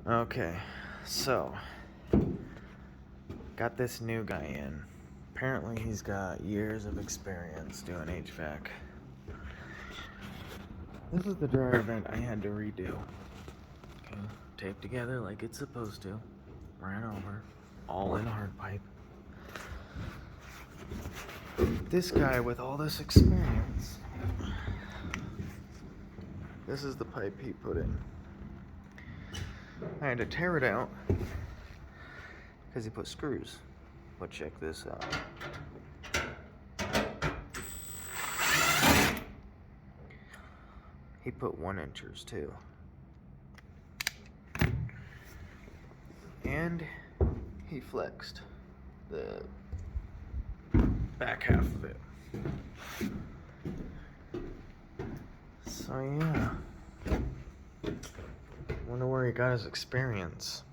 Okay, so got this new guy in. Apparently, he's got years of experience doing HVAC. This is the dryer vent I had to redo. Okay, taped together like it's supposed to. Ran over, all in hard pipe. This guy with all this experience. This is the pipe he put in. I had to tear it out because he put screws. But check this out. He put 1-inchers too. And he flexed the back half of it. So yeah. Wonder where he got his experience.